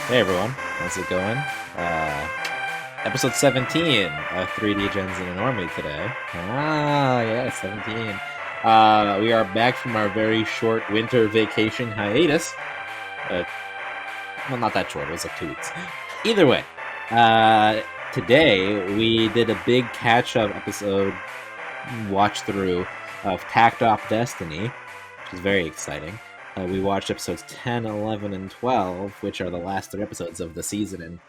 Hey everyone, how's it going? Episode 17 of 3D Gens and a Normie today. Yeah, 17. We are back from our very short winter vacation hiatus. Well, not that short, it was like 2 weeks. Either way, today we did a big catch-up episode watch through of Takt Op Destiny, which is very exciting. We watched episodes 10, 11, and 12, which are the last 3 episodes of the season and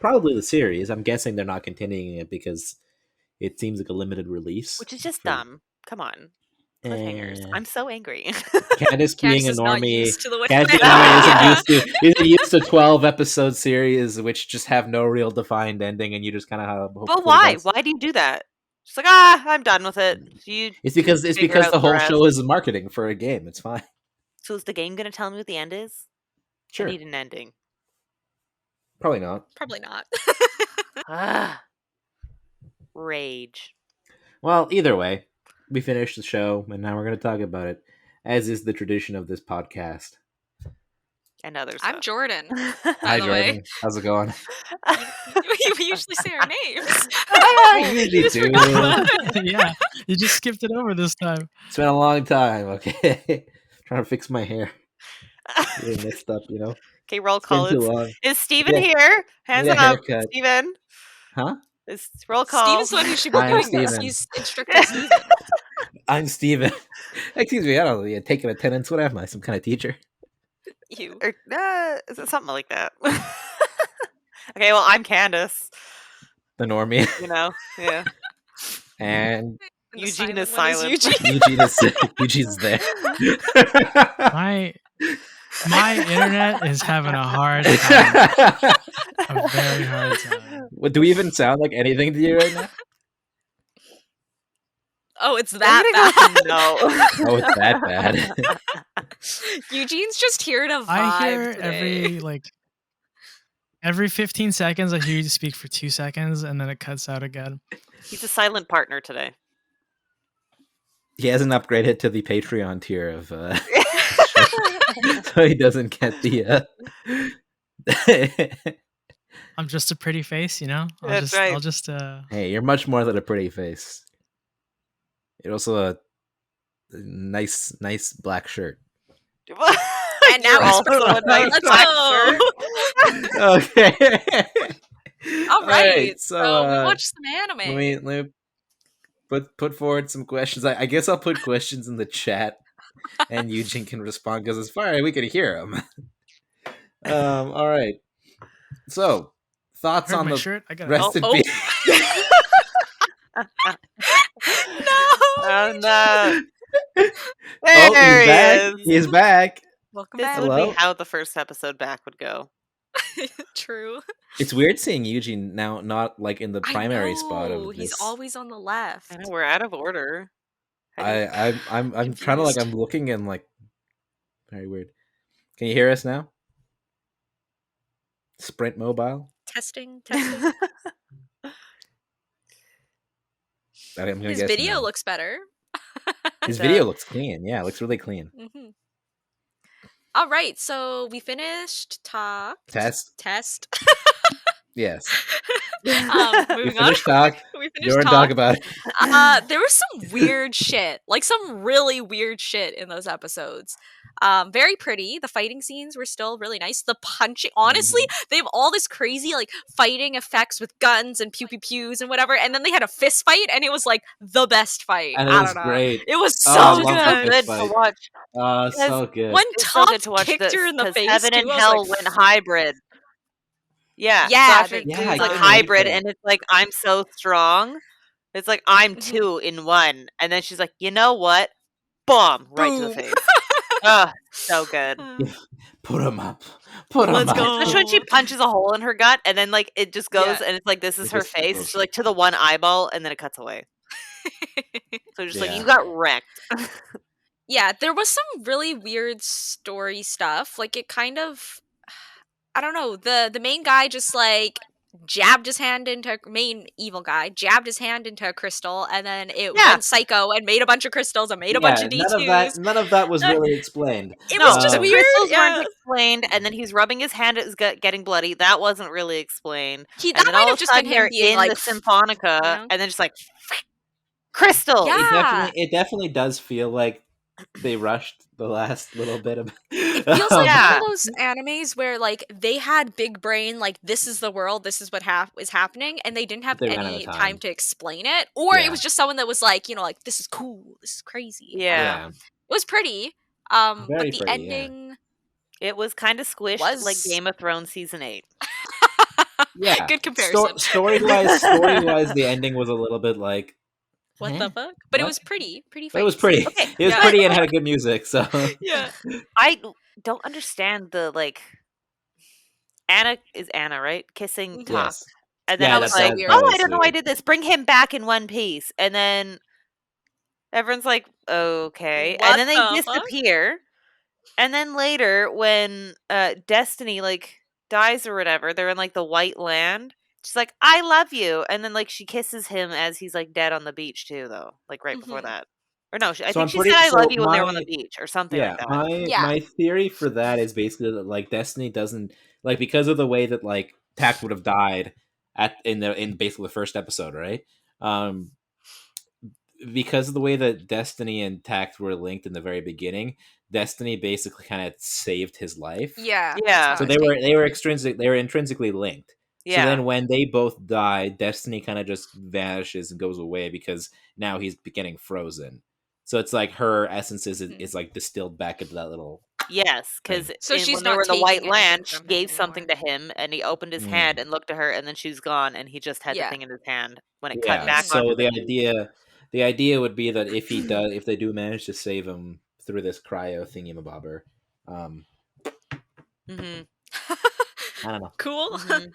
probably the series. I'm guessing they're not continuing it because it seems like a limited release. Which is just dumb. Come on. Cliffhangers. I'm so angry. Candace being a is not normie, used to the way Candace being a normie isn't used to 12 episode series which just have no real defined ending, and you just kind of have. But why? Why do you do that? Just like, I'm done with it. It's because the whole show is marketing for a game. It's fine. So is the game going to tell me what the end is? Sure. I need an ending. Probably not. Probably not. Rage. Well, either way, we finished the show, and now we're going to talk about it, as is the tradition of this podcast. And others. I'm Jordan. Hi, Jordan. How's it going? We usually say our names. I usually do. Yeah, you just skipped it over this time. It's been a long time, okay? Trying to fix my hair. Really messed up, you know? Okay, roll call. Is Steven here? Hands up. Haircut. Steven? Huh? It's roll call. Steven's the one who should be doing this. He's instructing Steven. I'm Steven. Excuse me, I don't know. Taking attendance. What am I? Some kind of teacher? You. Is it something like that? Okay, well, I'm Candace. The normie. You know? Yeah. And Eugene is silent. Eugene's there. My internet is having a hard time. A very hard time. What, do we even sound like anything to you right now? Oh, it's that bad. No. Oh, it's that bad. Eugene's just here to vibe. I hear today. every 15 seconds I hear you speak for 2 seconds and then it cuts out again. He's a silent partner today. He hasn't upgraded to the Patreon tier of so he doesn't get the I'm just a pretty face, you know? I'll just Hey, you're much more than a pretty face. You're also a nice black shirt. And now also a nice black shirt. Okay. All right. So we watched some anime. Let me put forward some questions. I guess I'll put questions in the chat, and Eugene can respond because it's fine. We can hear him. All right. So, thoughts on the shirt? I got rest in peace. No. There he is. He's back. Welcome This back. would be how the first episode back would go. True. It's weird seeing Eugene now not like in the primary spot of this. He's always on the left. I know, we're out of order. I'm trying to I'm looking and very weird. Can you hear us now? Sprint Mobile. Testing. His video looks better. His video looks clean. Yeah, it looks really clean. Mm-hmm. All right, so we finished Test. Yes. Moving on. Talk. We finished Jordan, talk about it. There was some weird shit, some really weird shit in those episodes. Very pretty. The fighting scenes were still really nice. The punching, honestly, they have all this crazy fighting effects with guns and pew pew pews and whatever. And then they had a fist fight, and it was the best fight. And it was great. It was so good to watch. So good. When Top kicked her in the face, Heaven and Hell went hybrid. Yeah, Sasha it's hybrid, and it's I'm so strong. It's I'm 2 in 1, and then she's like, you know what? Boom! Right to the face. Oh, so good. Put him up. Let's go. Especially when she punches a hole in her gut, and then it just goes, and it's this is her face. She's to the one eyeball, and then it cuts away. So just you got wrecked. Yeah, there was some really weird story stuff. It kind of, I don't know. The main guy just jabbed his hand into main evil guy, jabbed his hand into a crystal, and then it Yeah. went psycho and made a bunch of crystals and made a bunch of D2s. None of that was really explained. It No, was just the weird. crystals Yeah. weren't explained, and then he's rubbing his hand at his gut, getting bloody. That wasn't really explained. That And then might all have of a just been sudden him they're being in like, the Symphonica, you know? and then just like crystals. Yeah. It definitely does feel like they rushed the last little bit of. It feels like Yeah. one of those animes where like they had big brain, like this is the world, this is what is happening, and they didn't have They ran out of any time. time to explain it, or Yeah. it was just someone that was like, you know, like this is cool, this is crazy. Yeah. It was pretty. Very but the pretty, ending It was kind of squished was like Game of Thrones season 8. Yeah. good comparison. Story-wise, the ending was a little bit like, What eh? the fuck? But it What? was pretty But it was fight pretty. scenes. Okay, It was yeah. pretty and had good music. So Yeah. I don't understand the like. Anna is Anna, right? Kissing Mhm. Takt. yes. And then Yeah, I was that- like, that oh, was I don't know why I weird. did this. Bring him back in one piece. And then everyone's like, okay. What and then they the fuck? disappear. And then later, when Destiny like dies or whatever, they're in like the White Land. She's like, I love you. And then like she kisses him as he's like dead on the beach too, though. Like right before Mhm. that. Or no, I So think I'm she pretty- said I so love you when they were on my- the beach or something Yeah, like that. Yeah. my theory for that is basically that like Destiny doesn't like, because of the way that like Tact would have died in basically the first episode, right? Because of the way that Destiny and Tact were linked in the very beginning, Destiny basically kind of saved his life. Yeah. Yeah. that's So how they I were take it. they were intrinsically linked. Yeah. So then when they both die, Destiny kind of just vanishes and goes away because now he's getting frozen. So it's like her essence is like distilled back into that little. Yes, because So she's when they not were in the White taking Land, anything she from him gave something to him, and he opened his hand and looked at her, and then she was gone, and he just had the Yeah. thing in his hand when it Yeah. cut back. So onto the idea would be that if they do manage to save him through this cryo thingy-mabobber, Mhm. I don't know. Cool. Mhm.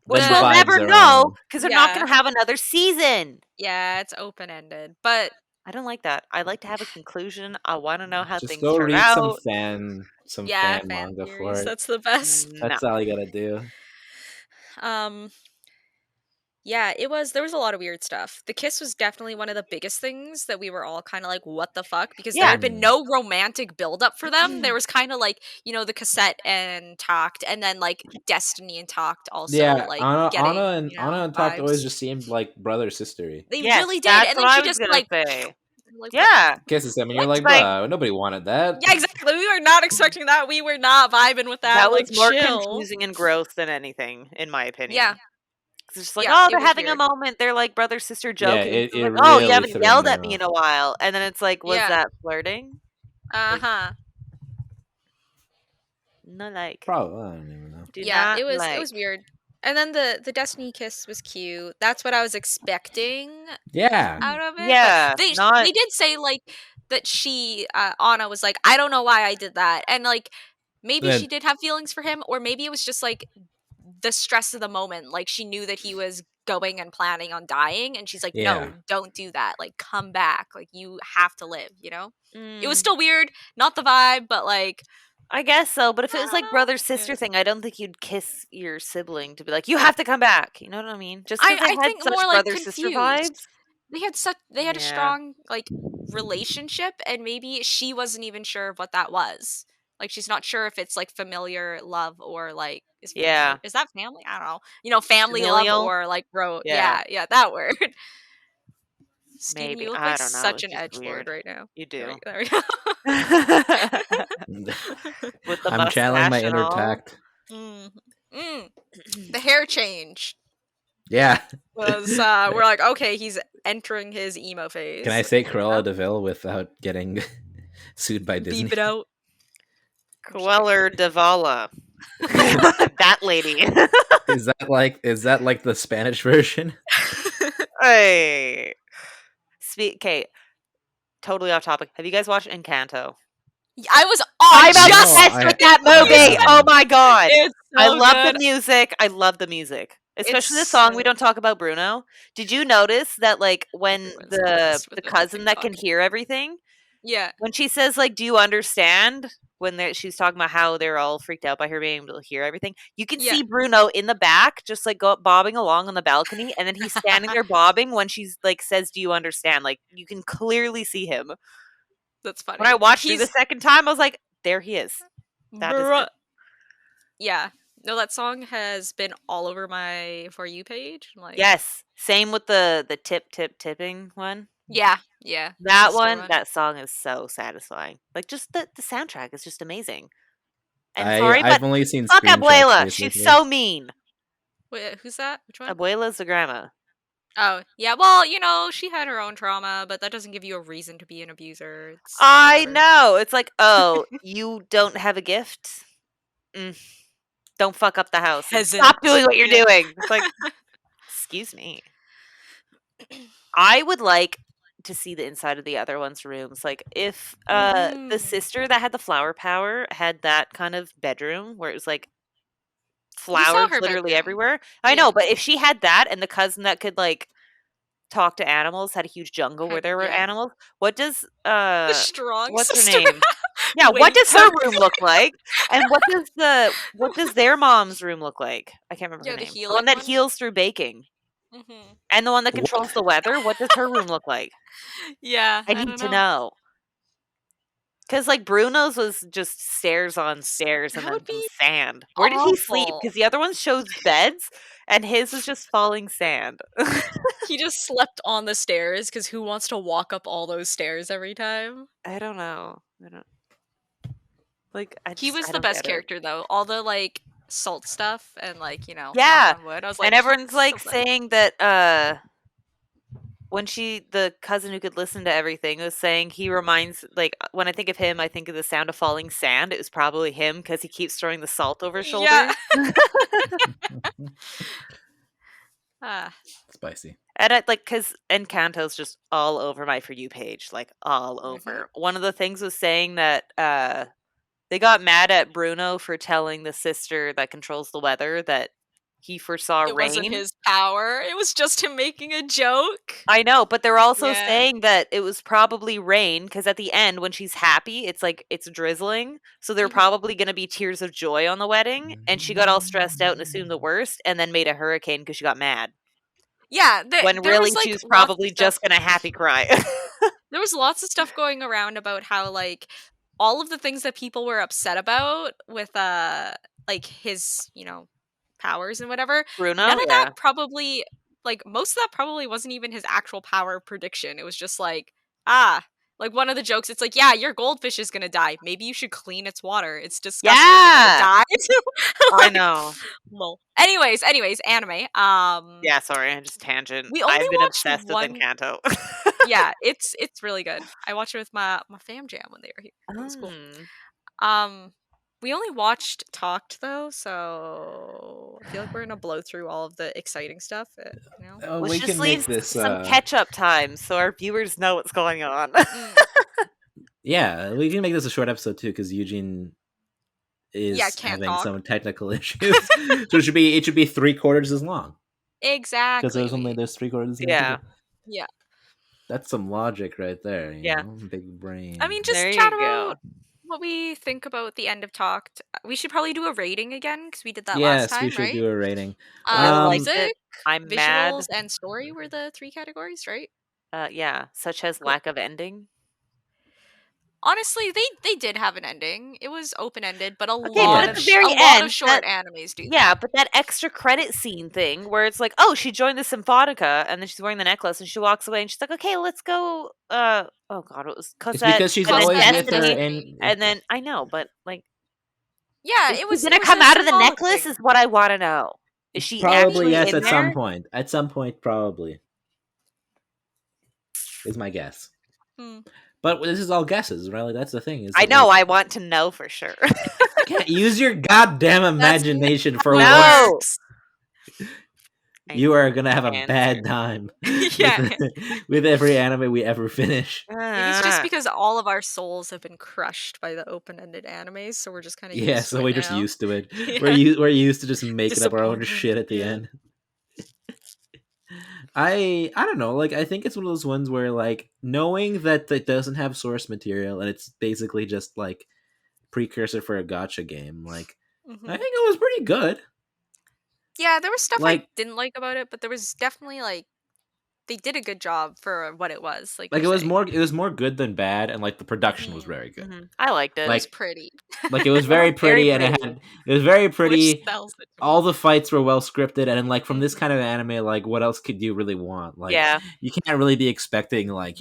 Which Then we'll vibes never are know on. because they're not Yeah. going to have another season. Yeah, it's open ended, but I don't like that. I like to have a conclusion. I want to know how Just things go turn read out. some yeah, fan fan manga theories. for it. That's the best. No. That's all you gotta do. Yeah, there was a lot of weird stuff. The kiss was definitely one of the biggest things that we were all kind of like, what the fuck? Because there Yeah. had been no romantic buildup for them. There was kind of like, the cassette and Takt, and then like Destiny and Takt also Yeah, like Anna getting, and Takt always vibes. just seemed like brother sistery. They Yes, really did. that's And what then I she was just gonna like, say. like, Yeah. Kisses him, and you're It's like, like- bruh, nobody wanted that. yeah, exactly. We were not expecting that. We were not vibing with that. That like, was more chill. confusing and gross than anything, in my opinion. Yeah. It's just like, Yeah, oh, it they're was having weird. a moment. They're like brother sister Yeah, joking. it It's like, really oh, you haven't threw yelled me at me in a while. And then it's like, was Yeah. that flirting? Uh-huh. No, like. Probably, I don't even know. Do Yeah, not it was like. weird. And then the Destiny kiss was cute. That's what I was expecting Yeah, out of it. but Yeah, they not- they did say like that she Anna was like, I don't know why I did that, and like maybe Then- she did have feelings for him, or maybe it was just like the stress of the moment. Like she knew that he was going and planning on dying, and she's like, Yeah. no, don't do that. Like come back. Like you have to live. It was Mm, still weird, not the vibe, but like I guess so, but if I it was don't like know. brother sister thing, I don't think you'd kiss your sibling to be like, you have to come back. You know what I mean? Just because I they had think such more like brother sister confused. vibes. They had a Yeah. strong like relationship, and maybe she wasn't even sure of what that was. Like she's not sure if it's like familiar love or like Yeah. is that family? I don't know. Family Familial? love or like bro. Yeah. Yeah, that word. Steven, Maybe. you look I like don't know, such it's an just edgelord weird. right now. You do. There we go. With the I'm channeling my mustache and inner all. Tact. The hair change Yeah. was we're like, okay, he's entering his emo phase. Can I say Cruella DeVille without getting sued by Disney? beep it out? Queller Devala. That lady. Is that like the Spanish version? Hey. Okay. Totally off topic. Have you guys watched Encanto? I was I'm just obsessed with that movie. Oh my god. It's I so love good. the music. I love the music. Especially the It's song so- We Don't Talk About Bruno. Did you notice that like when Everyone's the obsessed with the it on cousin that can TikTok. hear everything, Yeah. when she says like, do you understand? when she was talking about how they're all freaked out by her being able to hear everything, you can Yeah. see Bruno in the back just like go bobbing along on the balcony, and then he's standing there bobbing when she's like says, "Do you understand?" Like you can clearly see him. That's funny. When I watched it the second time, I was like, "There he is." That is it. Yeah. No, that song has been all over my For You page. Like, Yes, same with the tipping one. Yeah. That The store one, that song is so satisfying. Like just the soundtrack is just amazing. And I've but only seen fuck screenshots, Abuela. basically. She's so mean. Wait, who's that? Which one? Abuela's the grandma. Oh, yeah. Well, she had her own trauma, but that doesn't give you a reason to be an abuser. It's I whatever. know. It's like, oh, you don't have a gift? Don't fuck up the house. And stop doing what you're doing. It's like, excuse me. I would like to see the inside of the other one's rooms. Like if the sister that had the flower power had that kind of bedroom where it was like flowers literally bedroom. everywhere. I know, but if she had that and the cousin that could like talk to animals, had a huge jungle where there were animals, what does the strong what's her sister name? Yeah, what does her room look like? And what does their mom's room look like? I can't remember her name. The one that heals through baking. And the one that controls the weather, what does her room look like? Yeah, I need to know. Because, like, Bruno's was just stairs on stairs and then some sand. Where did he sleep? Because the other one shows beds, and his was just falling sand. He just slept on the stairs, because who wants to walk up all those stairs every time? I don't know. Like, he was the best character, though. All the, like, salt stuff and, like, yeah. on wood. I was like, and everyone's, like, saying that, when the cousin who could listen to everything was saying he reminds, like, when I think of him, I think of the sound of falling sand. It was probably him because he keeps throwing the salt over his shoulder. Yeah. Spicy. And because Encanto's just all over my For You page, like all over. One of the things was saying that they got mad at Bruno for telling the sister that controls the weather that he foresaw rain. It wasn't his power. It was just him making a joke. I know, but they're also saying that it was probably rain because at the end, when she's happy, it's like it's drizzling. So they're probably going to be tears of joy on the wedding. And she got all stressed out and assumed the worst and then made a hurricane because she got mad. Yeah. When really she was probably just going to happy cry. There was lots of stuff going around about how, like, all of the things that people were upset about with, like, his, powers and whatever. Bruno? None of that probably, like, most of that probably wasn't even his actual power prediction. It was just like, like one of the jokes, it's like, yeah, your goldfish is gonna die. Maybe you should clean its water. It's disgusting. Yeah! Like, I know. Well, anyways, anime. Yeah, sorry, I just tangent. We only I've been watched obsessed with Encanto. Yeah, it's really good. I watched it with my fam jam when they were here. It was cool. We only watched Takt though, so I feel like we're gonna blow through all of the exciting stuff. We can make this some catch-up time so our viewers know what's going on. Yeah, we can make this a short episode too because Eugene is having some technical issues, so it should be 3/4 as long. Exactly, because there's 3/4. Yeah. That's some logic right there. You know? Big brain. I mean, just chat about what we think about the end of Takt. We should probably do a rating again because we did that last time, right? Yes, we should do a rating. Music, visuals, and story were the 3 categories, right? Yeah, such as lack of ending. Honestly, they did have an ending. It was open-ended, but a lot of short animes do that. Yeah, but that extra credit scene thing where it's like, oh, she joined the Symphonica, and then she's wearing the necklace, and she walks away, and she's like, okay, let's go. Oh God, it was Cosette. Because she's always with her, and then I know, but like, yeah, it was gonna come out of the necklace. Is what I want to know. Is she probably yes in at there? some point? At some point, probably is my guess. But this is all guesses, right? Like, that's the thing. I know. I want to know for sure. Can't use your goddamn imagination for once. You are gonna have a bad time with every anime we ever finish. It's just because all of our souls have been crushed by the open-ended animes, so we're just kind of so we're just used to it. We're used to just making up our own shit at the end. I don't know, like, I think it's one of those ones where, like, knowing that it doesn't have source material and it's basically just, like, precursor for a gotcha game. Like, Mhm. I think it was pretty good. Yeah, there was stuff I Like- didn't like about it, but there was definitely like they did a good job for what it was. Like Like you're it was saying. more good than bad, and like the production was very good. Mhm. I liked it. It was Like- pretty. Like it was very Very pretty, and pretty. it was very Which pretty. sells it to All me. the fights were well scripted, and like from this Mhm. kind of anime, like what else could you really want? Like Yeah. you can't really be expecting like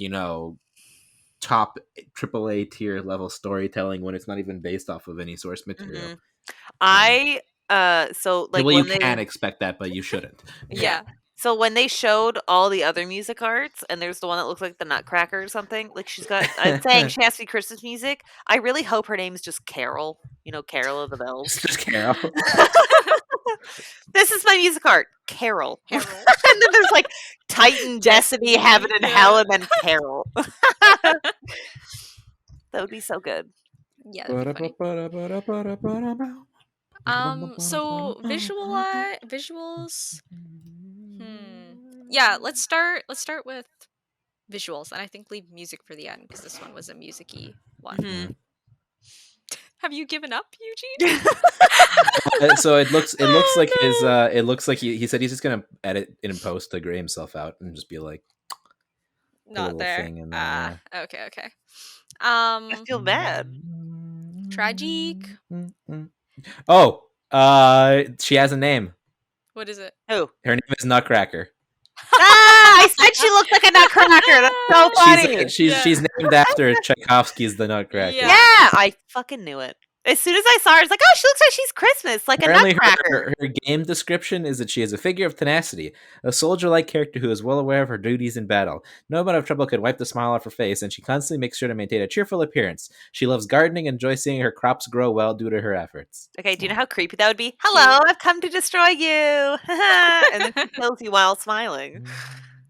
top AAA tier level storytelling when it's not even based off of any source material. Mhm. I so like well, you when can they expect that, but you shouldn't. yeah. So when they showed all the other music arts, and there's the one that looks like the Nutcracker or something, like she's got, I'm saying she has to be Christmas music. I really hope her name's just Carol. You know, Carol of the Bells. Just Carol. This is my music art, Carol. Carol. And then there's like Titan, Destiny, Heaven, and Hell, and then Carol. That would be so good. Yeah, that'd be funny. So visuals. Yeah, let's start with visuals, and I think leave music for the end because this one was a music-y one. Mhm. Have you given up, Eugene? So it looks Oh, like his no. it looks like he said he's just gonna edit in post to gray himself out and just be like put a Not little there. thing in there. Okay. I feel bad. Tragic. Oh, she has a name. What is it? Who? Her name is Nutcracker. I said she looked like a Nutcracker. That's so funny. She's named after Tchaikovsky's The Nutcracker. Yeah. Yeah, I fucking knew it. As soon as I saw her, I was like, oh, she looks like she's Christmas, like Apparently a Nutcracker. her game description is that she is a figure of tenacity, a soldier-like character who is well aware of her duties in battle. No amount of trouble could wipe the smile off her face, and she constantly makes sure to maintain a cheerful appearance. She loves gardening and enjoys seeing her crops grow well due to her efforts. Okay, do you know how creepy that would be? Hello, I've come to destroy you. And then she kills you while smiling.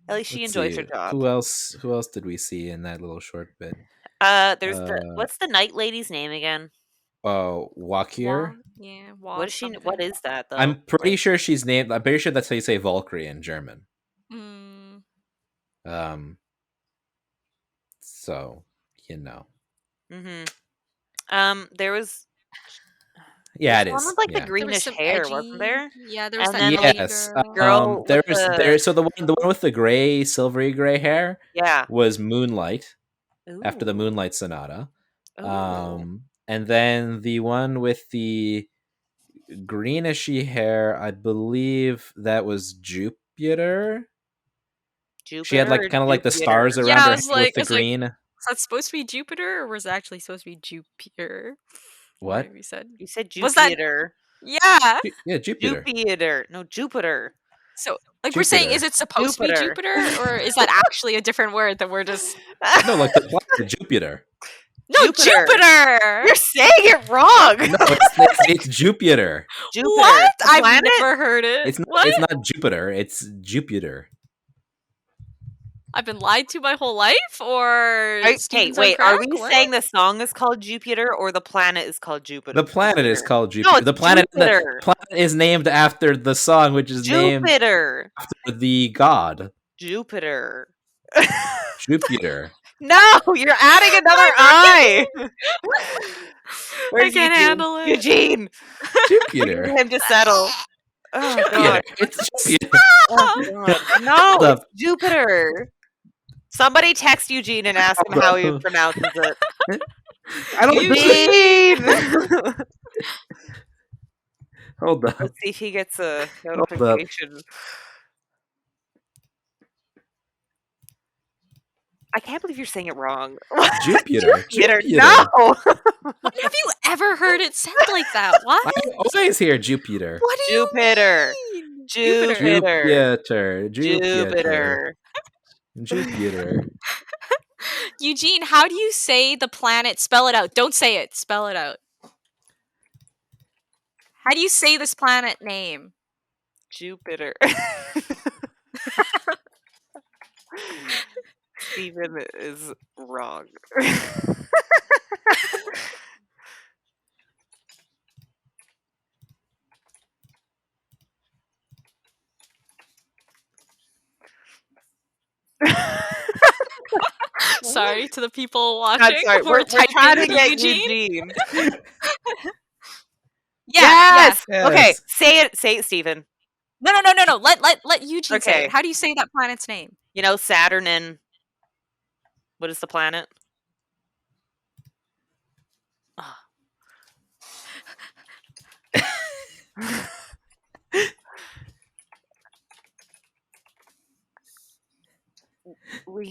At least she Let's enjoys see. her job. Who else did we see in that little short bit? There's what's the night lady's name again? Wakir. Yeah. What is she? What is that though? I'm pretty sure she's named. I'm pretty sure that's how you say Valkyrie in German. So There was. Yeah, it One is. with like Yeah. the greenish hair, wasn't there? Yeah, there was And that then, lady Yes. girl. Girl with So the one with the gray, silvery gray hair Yeah. was Moonlight after the Ooh. Moonlight Sonata. Ooh. And then the one with the greenish hair, I believe that was Jupiter. She had like kind of like the stars around Yeah, I her was head like- with the I was like, green. Was that supposed to be Jupiter, or was it actually supposed to be Jupiter? What? We said. You said Was that- Jupiter. Yeah. Yeah, Jupiter. Jupiter. No, Jupiter. So, like, we're saying, Jupiter. is it supposed to be Jupiter. Jupiter, or is that actually a different word that we're just? No, like the planet Jupiter. No, Jupiter. Jupiter. You're saying it wrong. No, it's Jupiter. Jupiter. What? The I've planet? never heard it. It's not. What? It's not Jupiter. It's Jupiter. I've been lied to my whole life, or Hey, Steven's wait. on Are crack? we What? saying the song is called Jupiter or the planet is called Jupiter? The planet is called Jupiter. No, it's the planet Jupiter. is named after the song, which is named Jupiter. after the god Jupiter. Jupiter. No, you're adding another I. I Where's can't Eugene? handle it. Eugene. Jupiter. Get him to settle. Oh Jupiter. god. It's Jupiter. Oh, God. No, Hold up. it's Jupiter. Somebody text Eugene and ask him how he pronounces it. I don't. Eugene. Hold on. Let's see if he gets a up. notification. I can't believe you're saying it wrong. Jupiter. Jupiter. Jupiter. No. When have you ever heard it sound like that? What? I always hear Jupiter. What do you Jupiter. mean? Jupiter. Jupiter. Jupiter. Jupiter. Eugene, how do you say the planet? Spell it out. Don't say it. Spell it out. How do you say this planet name? Jupiter. Steven is wrong. sorry to the people I'm watching. sorry. We're typing trying to for get Eugene. Eugene. Yes. Okay, Yes. say it, Steven. No. Let Eugene say Okay. it. How do you say that planet's name? You know, Saturn and what is the planet?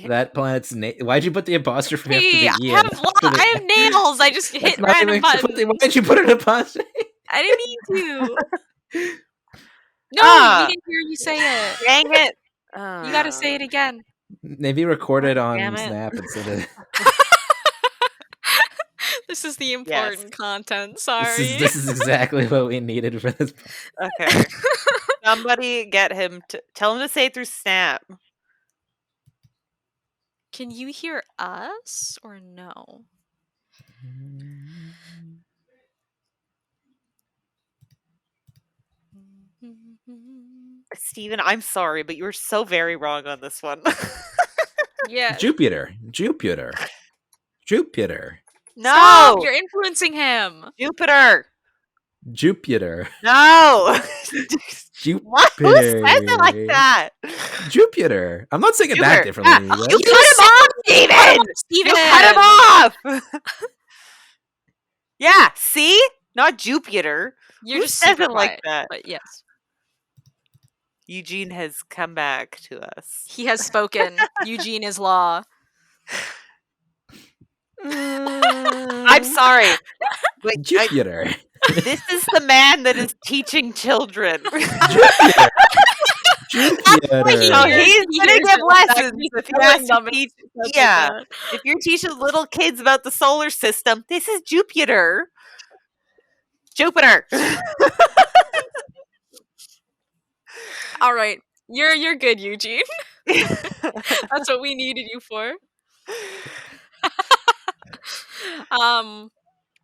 That planet's name. Why'd you put the apostrophe after Hey, the E? and after the I have A? nails. I just That's hit not random even- buttons. Why'd you put an apostrophe? I didn't mean to. No, Ah. we didn't hear you say it. Dang it! You got to say it again. Maybe record it on Damn it. Snap instead of. This is the important content. Sorry. This is exactly what we needed for this. Okay. Somebody get him to tell him to say it through Snap. Can you hear us or no? Steven, I'm sorry, but you were so very wrong on this one. Yeah. Jupiter. No! Stop, you're influencing him. Jupiter! Jupiter. No! Jupiter. What? Who says it like that? Jupiter. I'm not saying it that Jupiter. differently. Ah, right? you cut him off, Steven! Steven! You cut him off! Yeah, see? Not Jupiter. You're Who just says super it like quiet, that? But yes, Eugene has come back to us. he has spoken. Eugene is law. I'm sorry. But Jupiter. this is the man that is teaching children. Jupiter. So he's He gonna hears give it back. lessons He's if you telling ask to them teach. stuff like Yeah, that. if you're teaching little kids about the solar system, this is Jupiter. Jupiter. All right, you're good, Eugene. That's what we needed you for.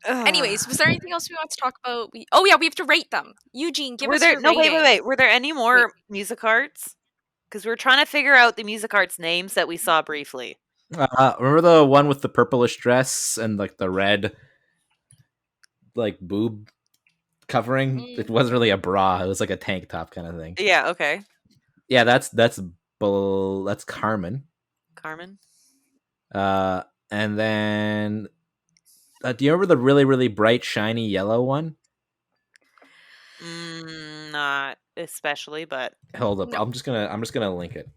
Anyways, was there anything else we want to talk about? We have to rate them. Eugene, give us your wait. rating. Were there any more music arts? Because we were trying to figure out the music arts names that we saw briefly. Remember the one with the purplish dress and like the red, like boob covering? It wasn't really a bra; it was like a tank top kind of thing. Yeah. Okay. Yeah, that's Carmen. Carmen. And then do you remember the really, really bright, shiny yellow one? Not especially, but Hold up, No. I'm just gonna link it.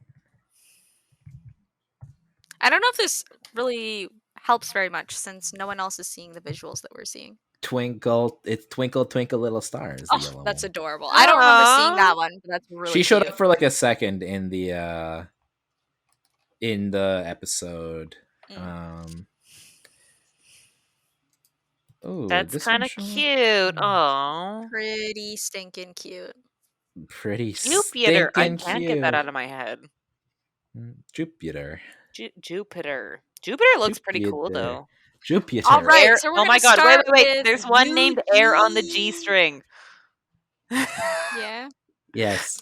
I don't know if this really helps very much since no one else is seeing the visuals that we're seeing. Twinkle, twinkle little stars. The yellow That's one. adorable. I don't remember seeing Aw. that one, but that's really She showed cute. up for like a second in the episode. Oh, that's kind of cute. Oh, Pretty stinking cute. Pretty Jupiter. I stinking can't cute. get that out of my head. Jupiter. Jupiter. Jupiter looks pretty cool Jupiter. though. Jupiter. All right, Air- so we're oh my gonna god! Wait. start with There's one named Air on the G Eugene. string. Yeah. Yes.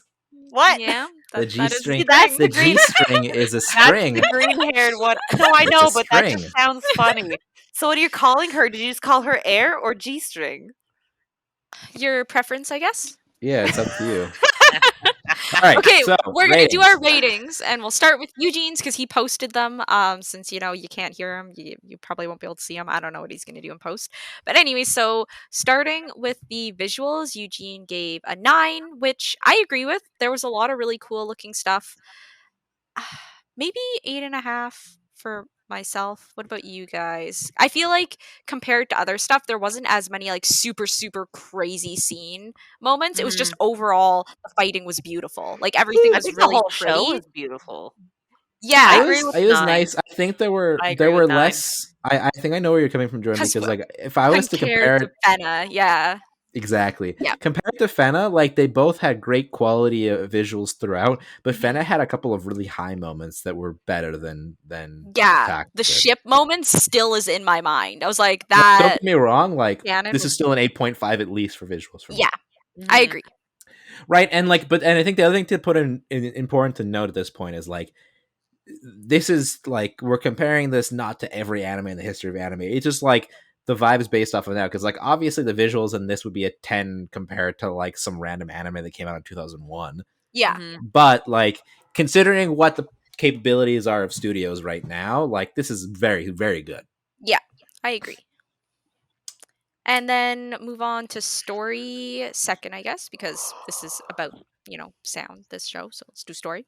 What? Yeah. The that G is string. that's The the green- G string is a That's string. the green-haired one. No, I It's know, a but that string. just sounds funny. So, what are you calling her? Did you just call her Air or G string? Your preference, I guess. Yeah, it's up to you. All right. Okay, so, we're gonna do our ratings. ratings, and we'll start with Eugene's because he posted them. Since you can't hear him, you probably won't be able to see him. I don't know what he's gonna do in post. But anyway, so starting with the visuals, Eugene gave a 9, which I agree with. There was a lot of really cool looking stuff. Maybe 8.5 for myself. What about you guys? I feel like compared to other stuff, there wasn't as many like super crazy scene moments. It was just overall the fighting was beautiful. Like everything I was think really the whole pretty. show was beautiful. Yeah, It agree was, with it was 9. nice. I think there were I agree were with 9. less. I think I know where you're coming from, Jordan, 'Cause because like if I was to compare compared to Fenna, yeah. exactly Yeah. compared to Fenna, like they both had great quality of visuals throughout, but Fenna had a couple of really high moments that were better than Yeah, Takt the did. ship moment still is in my mind. I was like, Don't that. get me wrong, like Canon this was- is still an 8.5 at least for visuals for me. Yeah, I agree. Right, and like, but I think the other thing to put in important to note at this point is like this is like we're comparing this not to every anime in the history of anime. It's just like the vibes based off of that, because like obviously the visuals in this would be a 10 compared to like some random anime that came out in 2001. Yeah. Mhm. But like considering what the capabilities are of studios right now, like this is very, very good. I agree. And then move on to story second, I guess, because this is about, sound, this show. So let's do story.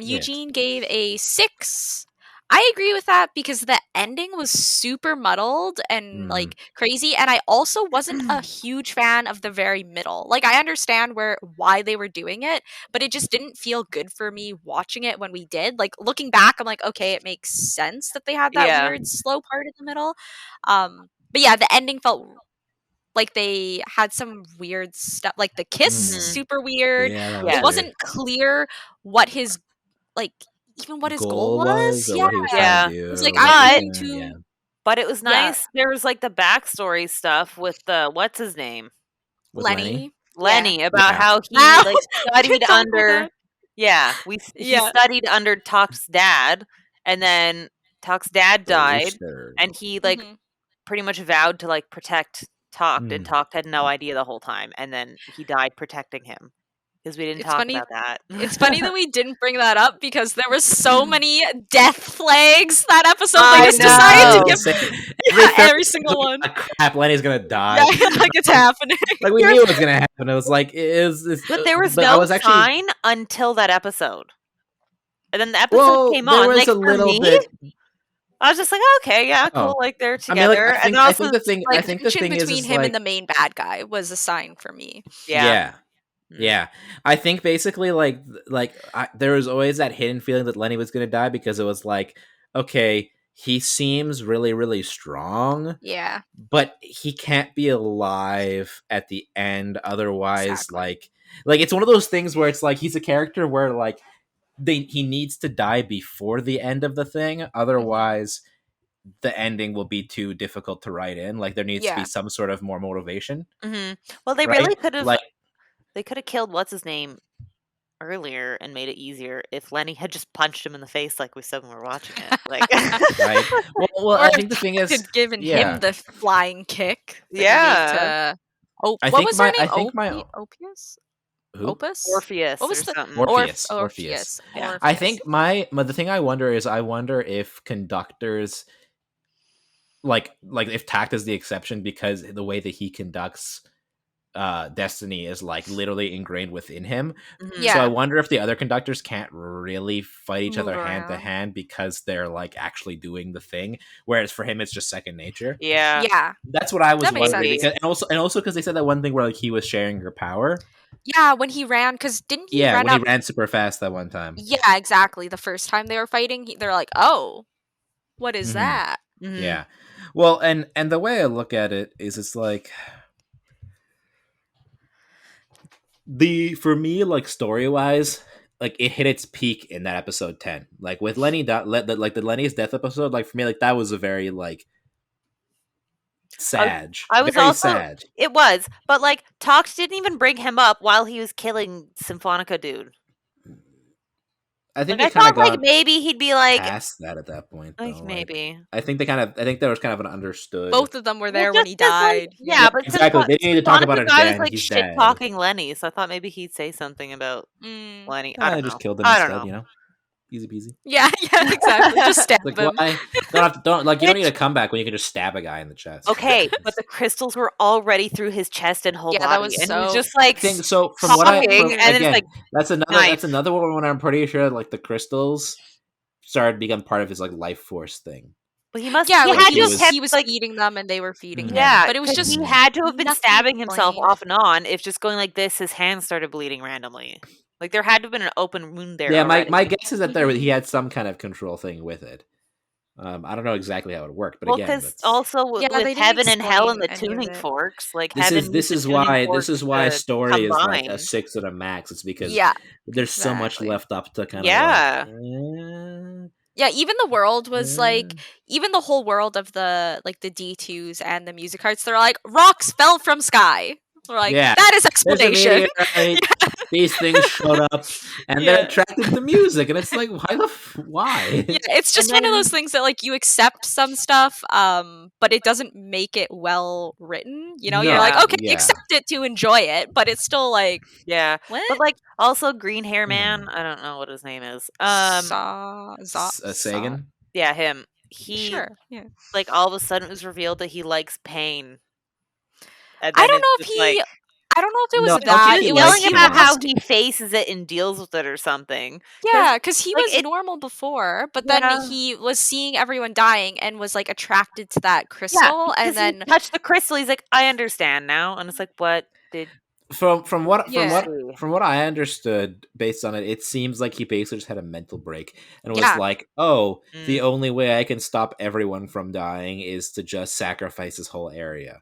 Eugene gave a 6. I agree with that because the ending was super muddled and like crazy. And I also wasn't a huge fan of the very middle. Like I understand why they were doing it, but it just didn't feel good for me watching it when we did. Like looking back, I'm like, okay, it makes sense that they had that Yeah. weird slow part in the middle. But yeah, the ending felt like they had some weird stuff, like the kiss, Mhm. super weird. Yeah, that Yeah. was It weird. wasn't clear what his what his goal was. or Yeah, what he was Yeah. trying to do. it was like or what I'm he looking was to. gonna- yeah. But it was Yeah. nice. There was like the backstory stuff with the what's his name? With Lenny. Lenny, about Yeah. how he Wow. like We studied didn't talk about under that. he Yeah. studied under Takt's dad, and then Takt's dad The died, rooster. and he like Mhm. pretty much vowed to like protect Takt, and Mm. Takt had no idea the whole time, and then he died protecting him because we didn't It's talk funny- about that. It's funny that we didn't bring that up because there were so many death flags that episode. I They just decided to know. give Every every single one. crap, Lenny's gonna die. Yeah, like it's happening. Like we knew it was gonna happen. It was like But there was I no was actually, sign until that episode, and then the episode well, came there on. was Like a for little me, bit. I was just like, okay, yeah, cool. Oh. Like they're I mean, like, together, I think, and also the thing. Like I think the tension thing is between him like, and the main bad guy was a sign for me. yeah. Yeah. I think basically there was always that hidden feeling that Lenny was gonna die, because it was like, okay, he seems really, really strong, Yeah. but he can't be alive at the end. Otherwise, Exactly. like it's one of those things where it's like he's a character where like he needs to die before the end of the thing. Otherwise, the ending will be too difficult to write in. Like there needs to Yeah. be some sort of more motivation. Mm-hmm. Well, they right? really could have. Like, They could have killed what's his name earlier and made it easier if Lenny had just punched him in the face, like we said when we were watching it. Like, right? Well, Or I if think the thing is, had given yeah. him the flying kick. that he gave Yeah. to- Oh, I what think was her my- name? I think my- Opius? who? Opus? Orpheus What was or the something. Orpheus. Orpheus. Yeah. I think but the thing I wonder if conductors, like if Takt is the exception, because the way that he conducts Destiny is like literally ingrained within him. Mhm. Yeah. So I wonder if the other conductors can't really fight each Move other hand to around. hand because they're like actually doing the thing, whereas for him it's just second nature. Yeah. Yeah. That's what I was That makes wondering. sense. Because, and also because they said that one thing where like he was sharing her power. Yeah, when he ran, because didn't he Yeah, run when up? he ran super fast that one time. Yeah, exactly. The first time they were fighting, they're like, "Oh, what is Mhm. that?" Mhm. Yeah. Well, and the way I look at it is, it's like for me, like story wise, like it hit its peak in that episode 10. Like with Lenny, like the Lenny's death episode, like for me, like that was a very like sad. I was very also- sad. It was, but like Tox didn't even bring him up while he was killing Symphonica dude. I think Like, they I kind of thought like got maybe he'd be like, past that at that point. Though. maybe. I think there was kind of an understood. Both of them were there Well, when he just 'cause, like, died. yeah, but exactly. They didn't need to talk about it Symphonica guy again. was like He's shit dead. talking Lenny, so I thought maybe he'd say something about Mm. Lenny. I I don't just know. killed him I instead. don't know. You know, easy peasy. Yeah, exactly. Just stab Like him. why? You don't need a comeback when you can just stab a guy in the chest. Okay, but the crystals were already through his chest and whole Yeah, that body, was and so- he was just like So from what I talking, and then again, it's like that's knife. another one when I'm pretty sure like the crystals started to become part of his like life force thing. Well, he must. Yeah, he like had he to was- have kept, he was like, feeding them and they were feeding him. yeah, but it was 'cause just he had to have been nothing stabbing himself explained. off and on. If just going like this, his hands started bleeding randomly. Like there had to have been an open wound there. Yeah, already. my guess is that he had some kind of control thing with it. I don't know exactly how it worked, but well, again, because that's- also with, Yeah, they didn't heaven and hell and the explain any of tuning it. forks, like this heaven is needs the tuning this is forks why to story is like a combine. 6 at a max. It's because Yeah. there's so much exactly. left up to kind Yeah. of Yeah, even the world was like like, even the whole world of the like the D2s and the music arts, they're like rocks fell from sky. We're like, Yeah. that is there's a explanation. meteorite, these things showed up and they're attracted to music, and it's like, why? Yeah, it's just one of those things that like you accept some stuff, but it doesn't make it well written. You know, you're like, No, okay, yeah. accept it to enjoy it, but it's still like, Yeah. what? But like also Green Hair Man, I don't know what his name is. Sagan? Yeah, him. He Sure. Yeah. like all of a sudden it was revealed that he likes pain. And I then don't it's know if just he. like I don't know if it was No, I don't that. think he It likes was yelling he about how wants he faces it and deals with it or something. Yeah, because he like, was it- normal before, but Yeah. then he was seeing everyone dying and was like attracted to that Yeah, crystal, because and then he touched the crystal. He's like, I understand now, and it's like, what did? from what Yeah. I understood based on it, it seems like he basically just had a mental break and was Yeah. like, oh, the only way I can stop everyone from dying is to just sacrifice this whole area.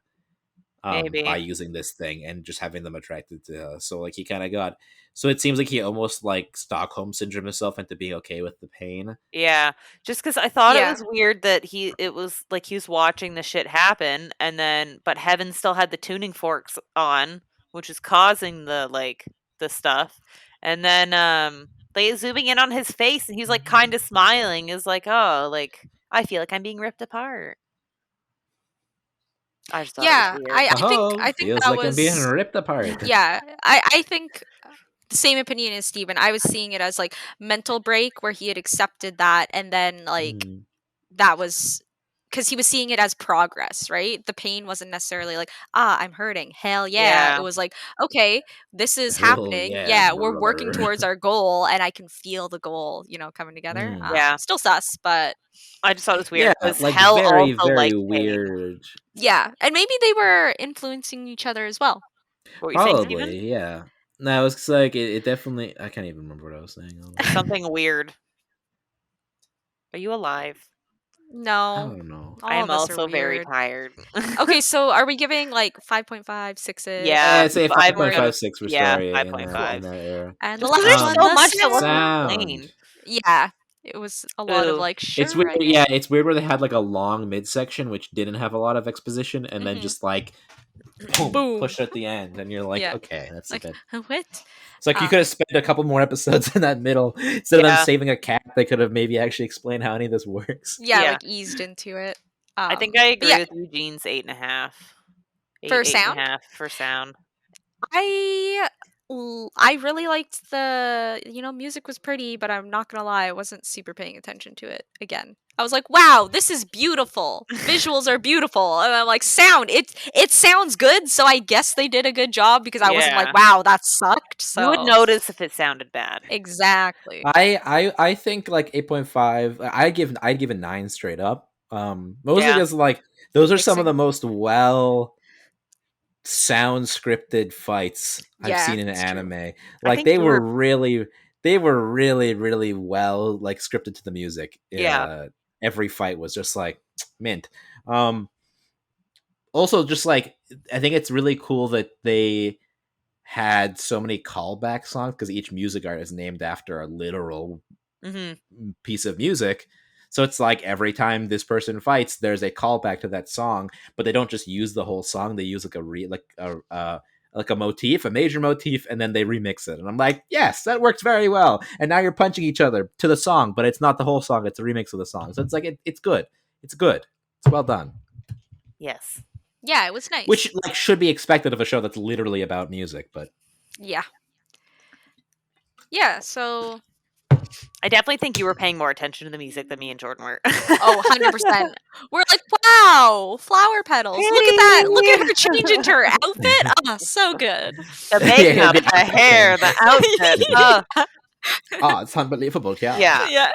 Maybe. By using this thing and just having them attracted to her. So like he kind of got, so it seems like he almost like Stockholm syndrome himself into being okay with the pain. Yeah, just because I thought it Yeah. was weird that it was like he was watching the shit happen, and then but Heaven still had the tuning forks on, which is causing the stuff, and then they zooming in on his face, and he's like kind of smiling, is like, oh, like I feel like I'm being ripped apart. I just thought Yeah, it was weird. I think feels that like was I'm being ripped apart. Yeah, I think the same opinion as Steven. I was seeing it as like mental break where he had accepted that, and then like that was because he was seeing it as progress, right? The pain wasn't necessarily like, I'm hurting. Hell yeah. Yeah. It was like, okay, this is Hell happening. yeah, Yeah, we're working brother. towards our goal, and I can feel the goal, coming together. Yeah. Still sus, but I just thought it was weird Yeah, because like Hell very, also very liked pain. weird. yeah, and maybe they were influencing each other as well. What were you saying, Probably, Steven? yeah. No, it's like it definitely. I can't even remember what I was saying. Something weird. Are you alive? I No, don't know. all I am of us are also very weird. tired. Okay, so are we giving like 5.5, 6-ish? Yeah, I'd say I'm 5.56 for yeah, story in 5.5. that era. And the Just 'cause last there's one, so the much that wasn't sound. explained. Yeah, it was a lot of Ooh. like, sure. It's weird. I Yeah, guess. it's weird where they had like a long midsection which didn't have a lot of exposition, and then Mhm. just like boom, Boom. push at the end, and you're like, Yeah. okay, that's Like, a bit. what? It's like you could have spent a couple more episodes in that middle instead of them Yeah. saving a cat. They could have maybe actually explained how any of this works. Yeah, Yeah. like eased into it. I think I but agree yeah, with Eugene's 8.5. For sound? 8.5 for sound. I really liked the music was pretty, but I'm not gonna lie, I wasn't super paying attention to it again. I was like, wow, this is beautiful. Visuals are beautiful. And I'm like, sound, it sounds good, so I guess they did a good job because I wasn't Yeah. like, wow, that sucked. So You would notice if it sounded bad. exactly. I think like 8.5. I'd give a 9 straight up. Mostly Yeah. because like those are some of Mixing. the most well sound scripted fights I've Yeah, seen in it's true. anime. Like think they you were were- really well like scripted to the music. Yeah. Every fight was just like mint. Also just like I think it's really cool that they had so many callback songs because each music art is named after a literal piece of music. So it's like every time this person fights, there's a callback to that song, but they don't just use the whole song. They use like a motif, a major motif, and then they remix it. And I'm like, yes, that works very well. And now you're punching each other to the song, but it's not the whole song; it's a remix of the song. So it's like it's good. It's good. It's well done. Yes. Yeah, it was nice. Which like should be expected of a show that's literally about music, but yeah. Yeah, so I definitely think you were paying more attention to the music than me and Jordan were. 100%. We're like, wow, flower petals. Look at that. Look at her change into her outfit. Oh, so good. The makeup, the hair, the outfit. oh, it's unbelievable. Yeah. Yeah.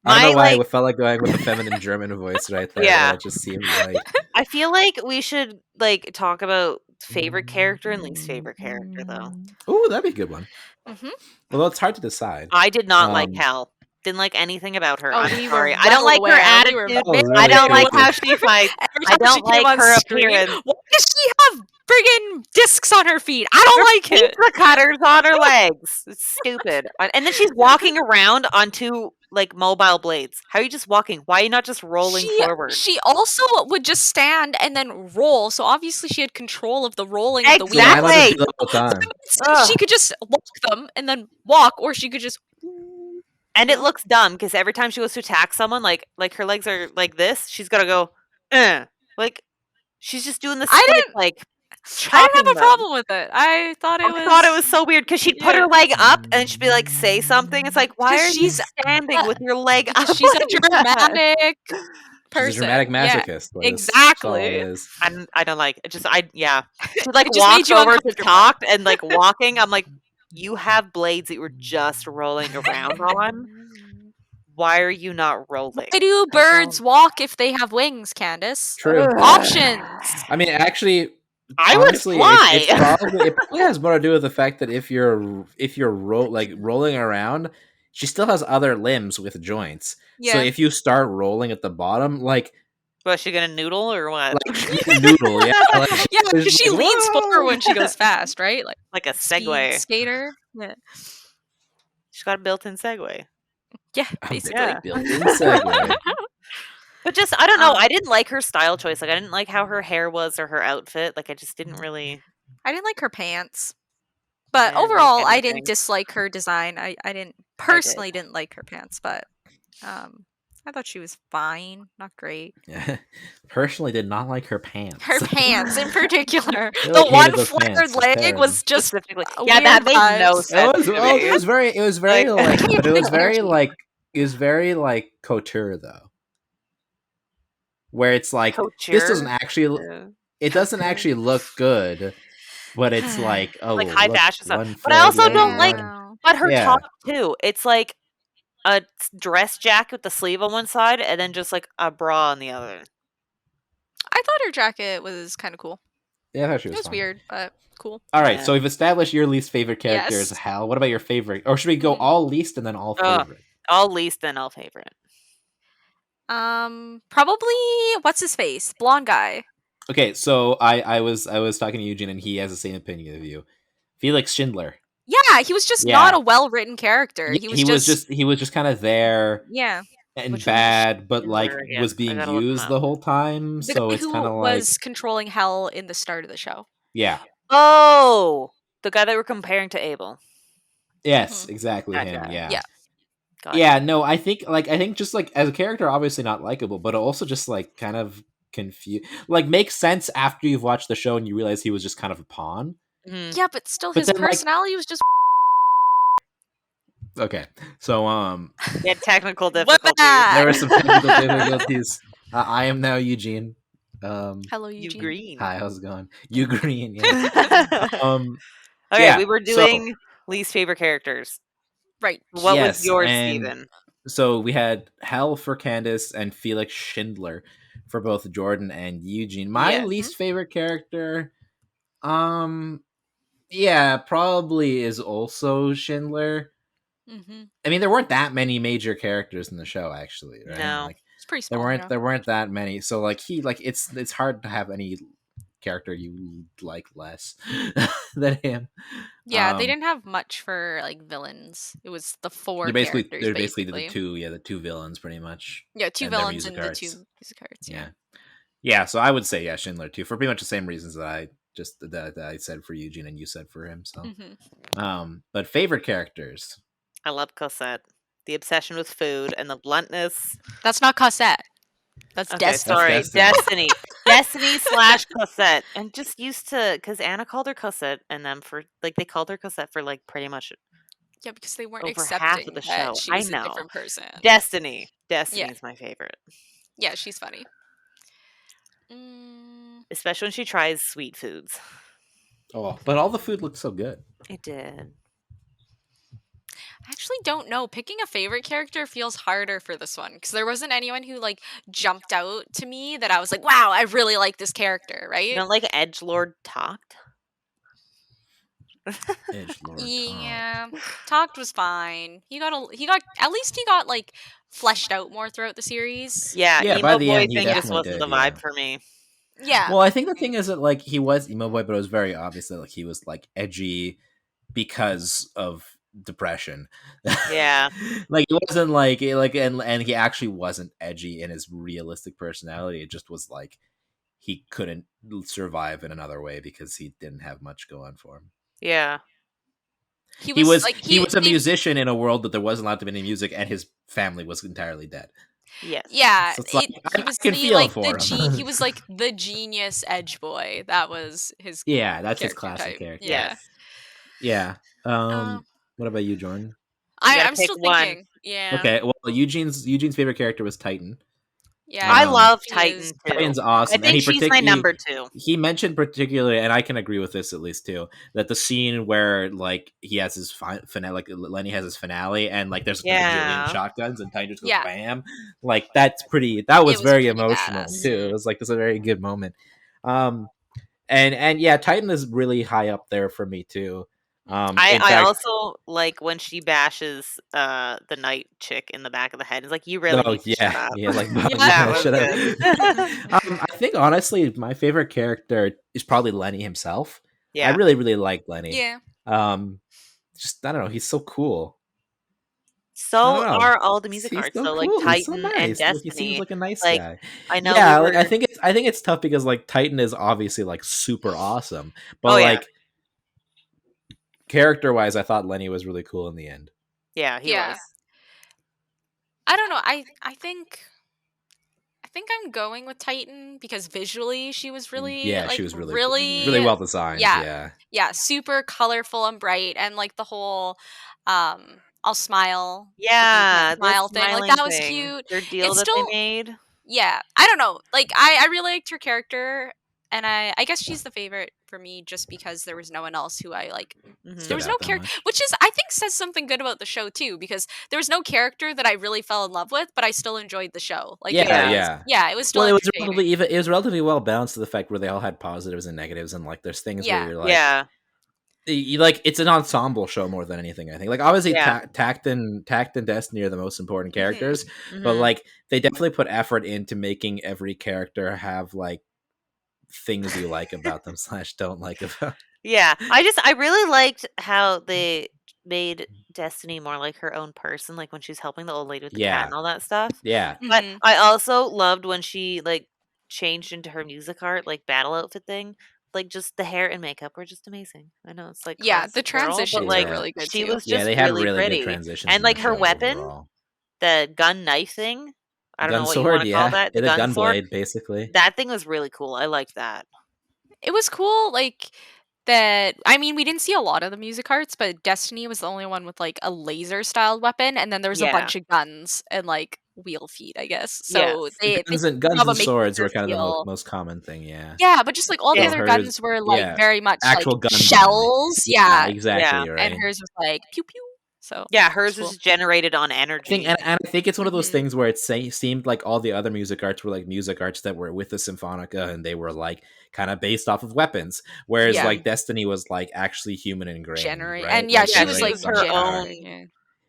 I don't know My, why I felt like going with a feminine German voice right there. Yeah. But it just seemed like I feel like we should like talk about favorite character and least favorite character though. ooh, that'd be a good one. Mhm. Although it's hard to decide. I did not like Um, Hal. Didn't like anything about her. Oh, I'm we were sorry. I well don't like her aware. We were attitude. Oh, really? I don't like Okay. how she fights. Every I time don't she came like on her screen, appearance. why does she have friggin' discs on her feet. I don't like it. Pizza cutters on her legs. It's stupid. And then she's walking around on two like mobile blades. How are you just walking? Why are you not just rolling forward? She also would just stand and then roll. So obviously she had control of the rolling of the wheels. Yeah, I let her Exactly. do the whole time. She could just walk them and then walk, or she could just. And it looks dumb because every time she goes to attack someone, like her legs are like this, she's gotta go, like she's just doing the I split, didn't- like I didn't have a chopping them. problem with it. I thought it was so weird because she'd put her leg up and she'd be like, say something. It's like, why 'Cause are you she's- standing with your leg up? because she's a like that? dramatic person. She's a dramatic Yeah, masochist. exactly. That's all it is. I don't like it. She like It just made walked you over to uncomfortable. talk and like walking. I'm like, you have blades that you were just rolling around on. Why are you not rolling? Why do birds walk if they have wings, Candace? True. Options. I mean, actually, I would honestly, fly. it probably has more to do with the fact that if you're rolling around, she still has other limbs with joints. Yeah. So if you start rolling at the bottom, like Was she gonna noodle or what? noodle, yeah, like, Yeah, because she like, leans "Whoa." forward when she goes fast, right? Like a speed Segway. skater. Yeah, She's got a built-in Segway. yeah, basically. Yeah. Built-in segue. But just I don't know. Um, I didn't like her style choice. Like I didn't like how her hair was or her outfit. Like I just didn't really. I didn't like her pants. But I didn't like overall, I anything. didn't dislike her design. I didn't personally didn't like her pants, but I thought she was fine, not great. Yeah. Personally, did not like her pants. Her pants in particular. I The hated one those flared pants. It's leg terrible. was just Specifically, a yeah, that weird made no vibes. sense. It was very Like- like couture though, where it's like this doesn't actually it doesn't actually look good, but it's like Like high look, fashion stuff. one But I also flag don't leg, like- one- But her Yeah. top too. It's like a dress jacket with the sleeve on one side and then just like a bra on the other. I thought her jacket was kind of cool. Yeah, I thought she It was was fine. weird, but cool. All right, Yeah. so we've established your least favorite character is Yes. Hal. What about your favorite? Or should we go all least and then all Ugh. favorite? All least then all favorite. Probably what's his face? Blonde guy. Okay, so I was talking to Eugene and he has the same opinion of you. Felix Schindler. Yeah, he was just Yeah. not a well-written character. He was just kind of there yeah. and Which one's bad, but like Schindler again? was I being gotta look him used up. the whole time. The So guy it's who kind of like was controlling Hell in the start of the show. yeah, Oh, the guy that we're comparing to Abel. yes, exactly That him. guy. Yeah. Yeah. Gotcha. Yeah, no, I think just like as a character, obviously not likable, but also just like kind of confused. Like makes sense after you've watched the show and you realize he was just kind of a pawn. Mhm. Yeah, but still But his then, like- personality was just Okay, so He had technical What difficulties. bad? there were some technical difficulties. I am now Eugene. Hello, You Eugene. green. Hi, how's it going? You green, yeah. Okay, yeah, we were so- doing least favorite characters. Right. What Yes, was yours, and- Steven? So we had Hal for Candace and Felix Schindler for both Jordan and Eugene. My Yeah. least favorite character, yeah, probably is also Schindler. Mm-hmm. I mean, there weren't that many major characters in the show, actually. Right? No. Like, It's pretty there small. weren't that many. So like it's hard to have any character you like less than him. Yeah, they Um, didn't have much for like villains. It was the four They're basically characters. the two villains pretty much. Yeah, two and their villains music and arts. the two music arts. Yeah. So I would say Schindler too, for pretty much the same reasons that I said for Eugene and you said for him. So, but favorite characters. I love Cosette. The obsession with food and the bluntness. That's not Cosette. That's Okay, Destiny. sorry, Destiny. Destiny / Cosette, and just used to because Anna called her Cosette, and them for like they called her Cosette for like pretty much Yeah, because they weren't over accepting half of the that show. she I was a know. different person. Destiny. Destiny's my favorite, Yeah, she's funny. Mm, especially when she tries sweet foods. Oh, but all the food looked so good. It did. I actually don't know. Picking a favorite character feels harder for this one because there wasn't anyone who like jumped out to me that I was like, "Wow, I really like this character." Right? You don't like Edgelord Takt? Edgelord. Yeah, Takt was fine. He got at least he got like fleshed out more throughout the series. Yeah, Yeah, emo by the boy end, he thing just definitely wasn't did, the vibe yeah. for me. Yeah. Well, I think the thing is that like he was emo boy, but it was very obvious that like he was like edgy because of depression. Yeah. Like it wasn't like and he actually wasn't edgy in his realistic personality. It just was like he couldn't survive in another way because he didn't have much going for him. Yeah. He was a the- musician in a world that there wasn't allowed to be any music, and his family was entirely dead. Yes. Yeah, So it's like, he I was can the feel like for the him. he was like the genius edge boy. That was his Yeah, that's his character classic type. character. Yeah. Yeah. Uh, What about you, Jordan? You gotta I'm pick still one. thinking. Yeah. Okay, well, Eugene's favorite character was Titan. Yeah. I Um, love she Titan is- too. Titan's I awesome, and think he she's my number 2. He mentioned particularly, and I can agree with this at least too, that the scene where like he has his finale, like Lenny has his finale, and like there's like, a Yeah. bajillion shotguns, and Titan just goes Yeah. bam. Like that was very pretty emotional badass. too. It was like this is a very good moment. And yeah, Titan is really high up there for me too. In I fact, also like when she bashes the night chick in the back of the head. It's like you really need to shut up. yeah, like That was shut up. good. I think honestly, my favorite character is probably Lenny himself. I Yeah. really, really like Lenny. Yeah. Just I don't know, he's so cool. So I don't know. are all the music He's arts. so So like cool. He's so Titan and nice. Like, Destiny. he seems like a nice like, guy. I know. Yeah, we like were- I think it's tough because like Titan is obviously like super awesome, but Oh, yeah. like character wise, I thought Lenny was really cool in the end. Yeah, he Yeah. was. I don't know. I think I'm going with Titan because visually she was really Yeah, like she was really really well designed. Yeah. super colorful and bright, and like the whole I'll smile. if you Yeah, can't smile the thing. Like smiling that was thing. cute. Their deal It's that still- they made. Yeah. I don't know. Like I really liked her character, and I guess she's the favorite for me just because there was no one else who I like. Mhm. There was no out that character, much. which is I think says something good about the show too, because there was no character that I really fell in love with, but I still enjoyed the show. Like Yeah, it was still Well, entertaining. it was relatively well balanced to the fact where they all had positives and negatives, and like there's things Yeah. where you're like, Yeah. like it's an ensemble show more than anything. I think like obviously Yeah. Takt and Destiny are the most important characters, but Mhm. like they definitely put effort into making every character have like things you like about them / don't like about. Yeah, I really liked how they made Destiny more like her own person, like when she's helping the old lady with the Yeah. cat and all that stuff. Yeah, But Mhm. I also loved when she like changed into her music art, like battle outfit thing. Like just the hair and makeup were just amazing. I know it's like Yeah, the classic girl, transitions but were like really good she too. was yeah, just they had really really pretty. good transitions, And in like the her show weapon, overall. the gun knife thing. I don't Gun know what you sword, want to call yeah, that. The the gun sword. blade, basically. That thing was really cool. I liked that. It was cool, like that. I mean, we didn't see a lot of the music arts, but Destiny was the only one with like a laser styled weapon, and then there was a Yeah. bunch of guns and like wheel feet, I guess. So Yes. they Guns did and a job of making swords her were kind of the feel- most common thing. Yeah. Yeah, but just like all the Yeah. other Hers- guns were like yeah, very much actual like guns on it. shells. Yeah, exactly. Yeah. You're right. and hers was like pew pew. So Yeah, hers cool. was generated on I energy. think, and I think it's one of those Mhm. things where it seemed like all the other music arts were like music arts that were with the Symphonica, and they were like kind of based off of weapons, whereas Yeah. like Destiny was like actually human ingrained, Generate right? and yeah, Like, she was generated like her generated own- somehow. yeah.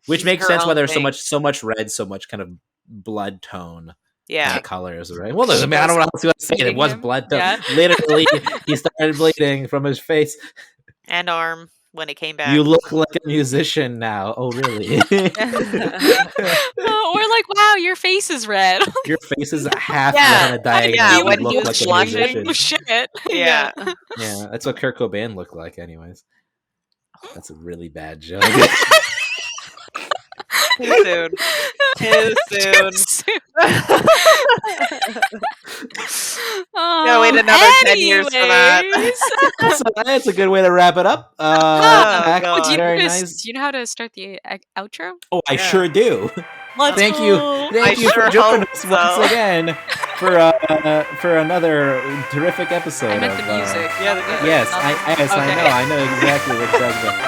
Which she's makes her sense why own there's thing. so much red, so much kind of blood tone Yeah. colors, right? Well, I mean, I don't know what else to say. It Bleeding was him. blood tone. Yeah. Literally, he started bleeding from his face. And arm when it came back. You look like a musician now. Oh, really? Oh, or like, wow, your face is red. Your face is half Yeah. on a diagonal. Yeah, You when look he was like a blushing. musician. Oh shit. Yeah. Yeah, that's what Kurt Cobain looked like, anyways. That's a really bad joke. Too soon. Too soon. Oh, wait another 10 years for that. anyways. So that's a good way to wrap it up. Oh, Back- God. Do you, very know nice. do you know how to start the outro? Oh, I Yeah. sure do. Let's Thank you I for sure joining hope us so. once again for another terrific episode. I meant the of, music. Yeah, the not music. Yes, nothing. I Okay. know exactly what you're talking about.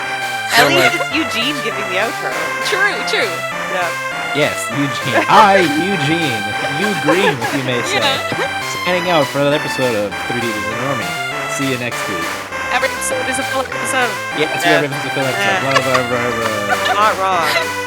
At So, least like, it's Eugene giving the outro. True. Yeah. yes, Eugene. I, Eugene. You Green, if you may say. Yeah. Signing out for another episode of 3D and Normie. See you next week. Every episode is a full episode. Yeah, it's Yeah. your episode. Blah, blah, blah, blah. Not wrong.